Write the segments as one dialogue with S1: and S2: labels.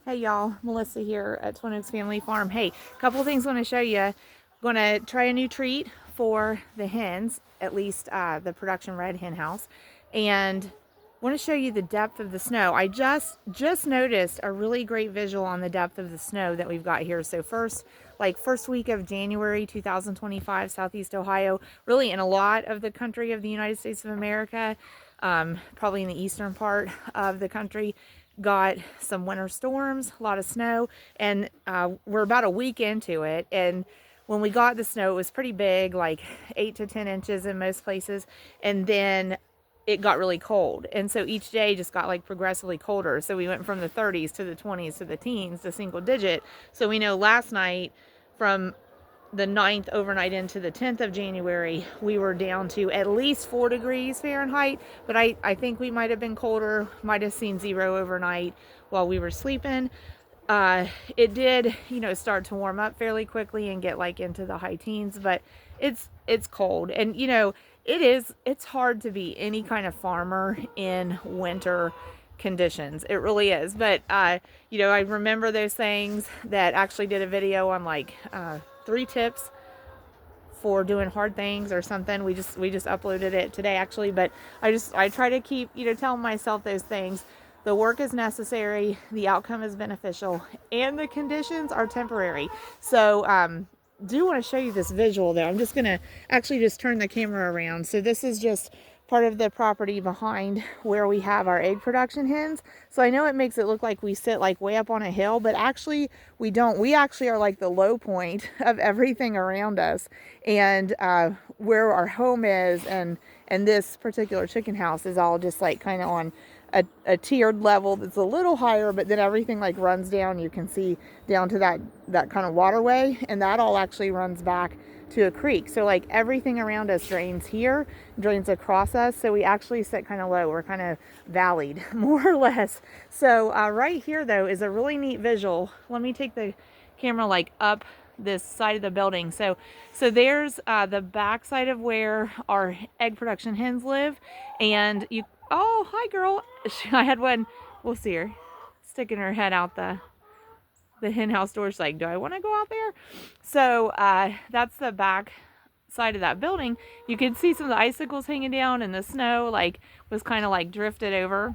S1: Hey y'all, Melissa here at Twin Oaks Family Farm. Hey, a couple of things I want to show you. Going to try a new treat for the hens, at least the production red hen house, and want to show you the depth of the snow. I just noticed a really great visual on the depth of the snow that we've got here. So first week of January 2025, Southeast Ohio, really in a lot of the country of the United States of America, probably in the eastern part of the country, got some winter storms, a lot of snow, and we're about a week into it. And when we got the snow, it was pretty big, like 8 to 10 inches in most places. And then it got really cold. And so each day just got like progressively colder. So we went from the 30s to the 20s to the teens to single digit. So we know last night from the 9th overnight into the 10th of January, we were down to at least 4 degrees Fahrenheit, but I think we might have been colder, might have seen 0 overnight while we were sleeping. It did, start to warm up fairly quickly and get like into the high teens, but it's cold. And, it's hard to be any kind of farmer in winter conditions. It really is. But, I remember those things that actually did a video on like 3 tips for doing hard things or something. We just uploaded it today actually, but I try to keep, telling myself those things. The work is necessary, the outcome is beneficial, and the conditions are temporary. So do want to show you this visual though. I'm just going to actually just turn the camera around. So this is just part of the property behind where we have our egg production hens. So I know it makes it look like we sit like way up on a hill, but actually we don't. We actually are like the low point of everything around us. And where our home is and this particular chicken house is all just like kind of on a tiered level that's a little higher, but then everything like runs down. You can see down to that kind of waterway, and that all actually runs back to a creek. So like everything around us drains here, drains across us. So we actually sit kind of low. We're kind of valleyed more or less. So right here though is a really neat visual. Let me take the camera like up this side of the building. So there's the back side of where our egg production hens live, and oh, hi girl. I had one, we'll see her sticking her head out the hen house door. She's like, do I want to go out there? So that's the back side of that building. You can see some of the icicles hanging down, and the snow like was kind of like drifted over.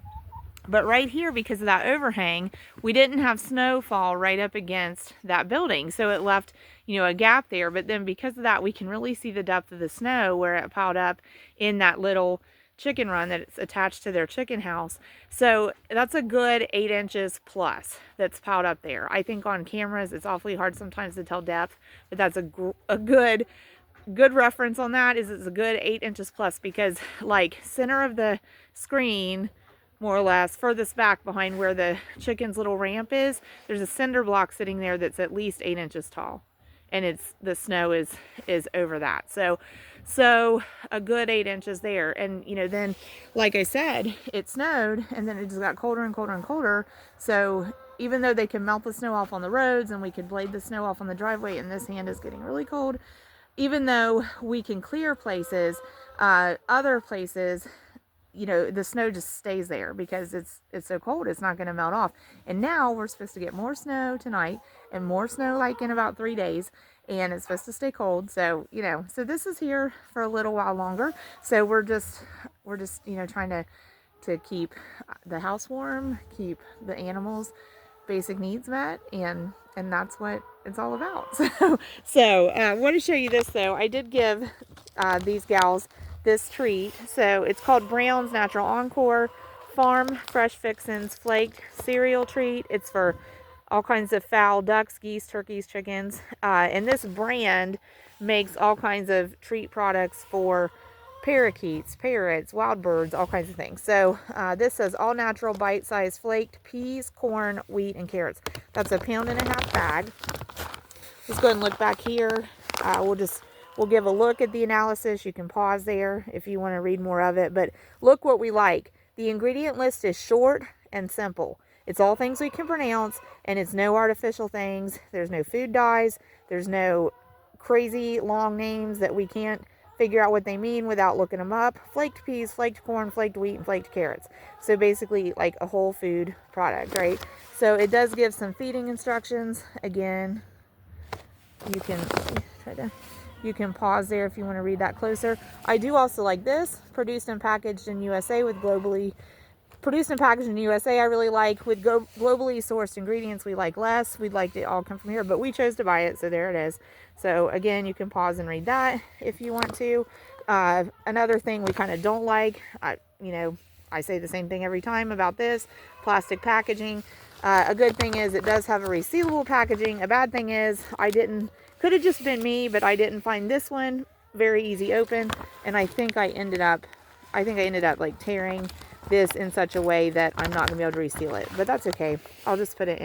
S1: But right here, because of that overhang, we didn't have snow fall right up against that building. So it left, a gap there. But then because of that, we can really see the depth of the snow where it piled up in that little chicken run that's attached to their chicken house. So that's a good 8 inches plus that's piled up there. I think on cameras, it's awfully hard sometimes to tell depth, but that's a good reference on that is it's a good 8 inches plus, because like center of the screen, more or less, furthest back behind where the chicken's little ramp is, there's a cinder block sitting there that's at least 8 inches tall, and the snow is over that. So a good 8 inches there. And then like I said, it snowed, and then it just got colder and colder and colder. So even though they can melt the snow off on the roads and we could blade the snow off on the driveway, and this hand is getting really cold, even though we can clear places, other places, the snow just stays there because it's so cold, it's not going to melt off. And now we're supposed to get more snow tonight and more snow like in about 3 days, and it's supposed to stay cold. So so this is here for a little while longer. So we're just trying to keep the house warm, keep the animals basic needs met, and that's what it's all about. So I want to show you this though. I did give these gals this treat. So it's called Brown's Natural Encore Farm Fresh Fixins Flaked Cereal Treat. It's for all kinds of fowl, ducks, geese, turkeys, chickens. And this brand makes all kinds of treat products for parakeets, parrots, wild birds, all kinds of things. So this says all natural bite-sized flaked peas, corn, wheat, and carrots. That's a 1.5-pound bag. Let's go ahead and look back here. We'll give a look at the analysis. You can pause there if you want to read more of it. But look what we like. The ingredient list is short and simple. It's all things we can pronounce, and it's no artificial things. There's no food dyes. There's no crazy long names that we can't figure out what they mean without looking them up. Flaked peas, flaked corn, flaked wheat, and flaked carrots. So basically like a whole food product, right? So it does give some feeding instructions. Again, you can pause there if you want to read that closer. I do also like this, produced and packaged in USA with globally produced and packaged in USA. I really like. With globally sourced ingredients, we like less. We'd like it all come from here, but we chose to buy it, so there it is. So again, you can pause and read that if you want to. Another thing we kind of don't like, I say the same thing every time about this, plastic packaging. A good thing is it does have a resealable packaging. A bad thing is could have just been me, but I didn't find this one very easy open, and I think I ended up like tearing this in such a way that I'm not gonna be able to reseal it, but that's okay. I'll just put it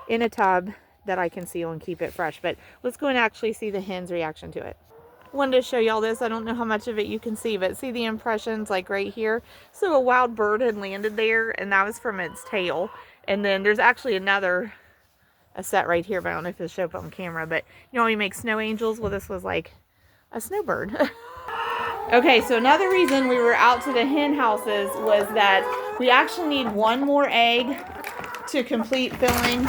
S1: in a tub that I can seal and keep it fresh. But let's go and actually see the hen's reaction to it. Wanted to show y'all this. I don't know how much of it you can see, but see the impressions like right here. So a wild bird had landed there, and that was from its tail. And then there's actually a set right here, but I don't know if it'll show up on camera. But you know, we make snow angels. Well, this was like a snowbird. Okay, so another reason we were out to the hen houses was that we actually need one more egg to complete filling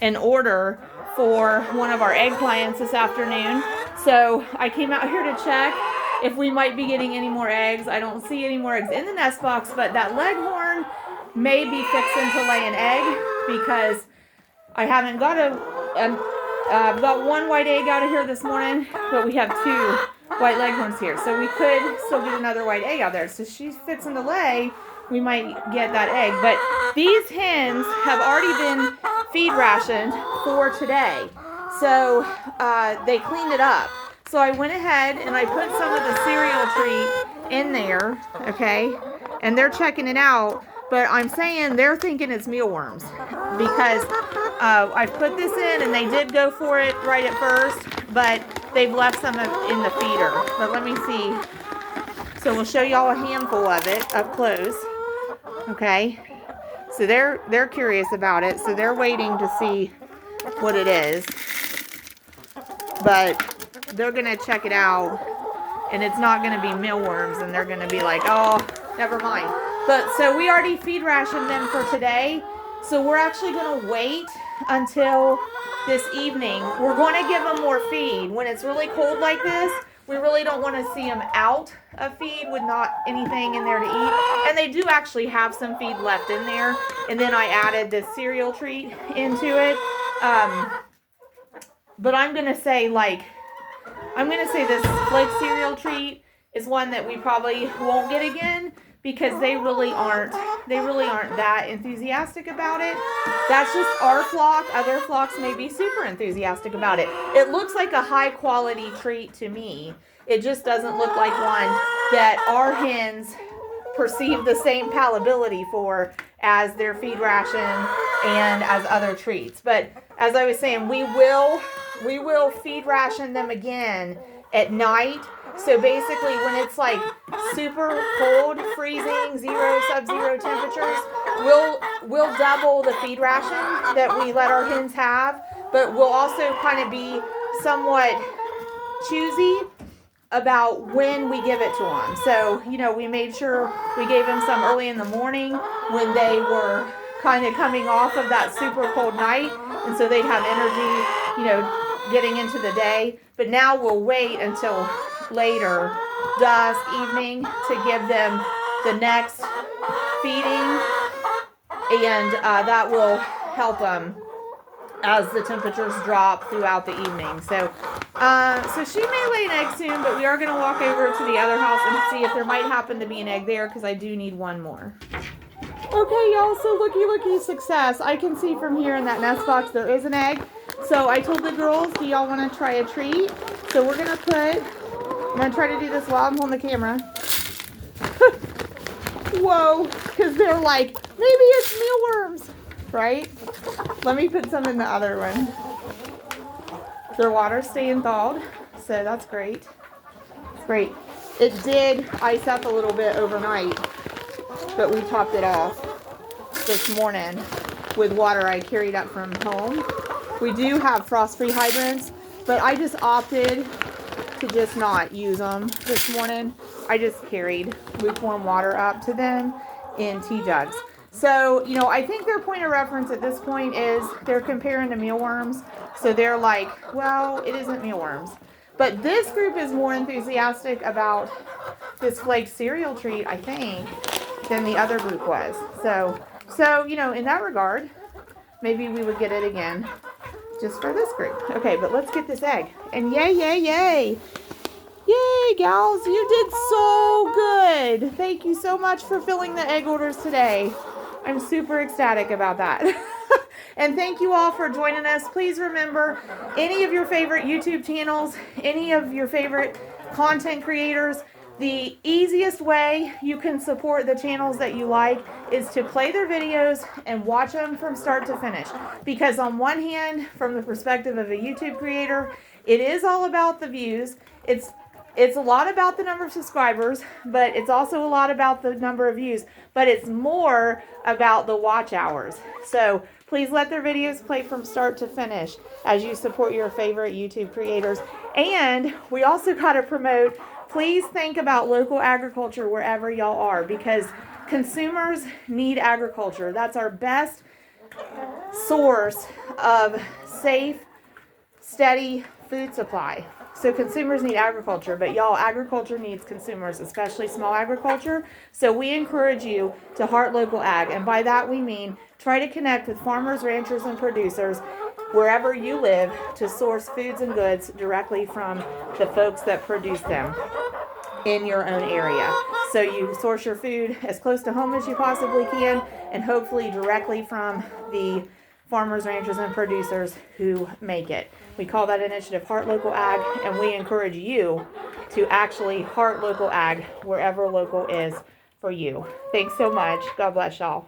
S1: an order for one of our egg clients this afternoon. So I came out here to check if we might be getting any more eggs. I don't see any more eggs in the nest box, but that leghorn may be fixing to lay an egg because I haven't got I've got one white egg out of here this morning, but we have 2 white leghorns here. So we could still get another white egg out there. So she's fixing to lay, we might get that egg. But these hens have already been feed rationed for today. So they cleaned it up. So I went ahead and I put some of the cereal treat in there, okay? And they're checking it out. But I'm saying they're thinking it's mealworms because I've put this in and they did go for it right at first, but they've left some in the feeder. But let me see. So we'll show y'all a handful of it up close. Okay. So they're curious about it. So they're waiting to see what it is. But they're going to check it out and it's not going to be mealworms and they're going to be like, oh, never mind. But so we already feed rationed them for today. So we're actually going to wait until this evening. We're going to give them more feed. When it's really cold like this, we really don't want to see them out of feed with not anything in there to eat. And they do actually have some feed left in there. And then I added this cereal treat into it. But I'm going to say this flake cereal treat is one that we probably won't get again because they really aren't that enthusiastic about it. That's just our flock. Other flocks may be super enthusiastic about it. It looks like a high quality treat to me. It just doesn't look like one that our hens perceive the same palatability for as their feed ration and as other treats. But as I was saying, we will feed ration them again at night. So basically when it's like super cold, freezing, sub-zero temperatures, we'll double the feed ration that we let our hens have, but we'll also kind of be somewhat choosy about when we give it to them. So, we made sure we gave them some early in the morning when they were kind of coming off of that super cold night, and so they'd have energy, getting into the day. But now we'll wait until later, dusk, evening, to give them the next feeding, and that will help them as the temperatures drop throughout the evening. So she may lay an egg soon, but we are going to walk over to the other house and see if there might happen to be an egg there, because I do need one more. Okay, y'all, so looky, success. I can see from here in that nest box there is an egg. So I told the girls, do y'all want to try a treat? So I'm going to try to do this while I'm holding the camera. Whoa, because they're like, maybe it's mealworms, right? Let me put some in the other one. Their water's staying thawed, so that's great. It's great. It did ice up a little bit overnight, but we topped it off this morning with water I carried up from home. We do have frost-free hydrants, but I just opted to just not use them this morning. I just carried lukewarm water up to them in tea jugs. So, you know, I think their point of reference at this point is they're comparing to mealworms. So they're like, well, it isn't mealworms. But this group is more enthusiastic about this flaked cereal treat, I think, than the other group was. So, you know, in that regard, maybe we would get it again just for this group. Okay, but let's get this egg. And yay, yay, yay. Yay, gals, you did so good. Thank you so much for filling the egg orders today. I'm super ecstatic about that. And thank you all for joining us. Please remember, any of your favorite YouTube channels, any of your favorite content creators, the easiest way you can support the channels that you like is to play their videos and watch them from start to finish. Because on one hand, from the perspective of a YouTube creator, it is all about the views. It's a lot about the number of subscribers, but it's also a lot about the number of views, but it's more about the watch hours. So please let their videos play from start to finish as you support your favorite YouTube creators. And we also got to promote, please think about local agriculture wherever y'all are, because consumers need agriculture. That's our best source of safe, steady food supply. So consumers need agriculture, but y'all, agriculture needs consumers, especially small agriculture. So we encourage you to heart local ag. And by that we mean try to connect with farmers, ranchers, and producers wherever you live to source foods and goods directly from the folks that produce them in your own area. So you source your food as close to home as you possibly can, and hopefully directly from the farmers, ranchers, and producers who make it. We call that initiative Heart Local Ag, and we encourage you to actually heart local ag wherever local is for you. Thanks so much. God bless y'all.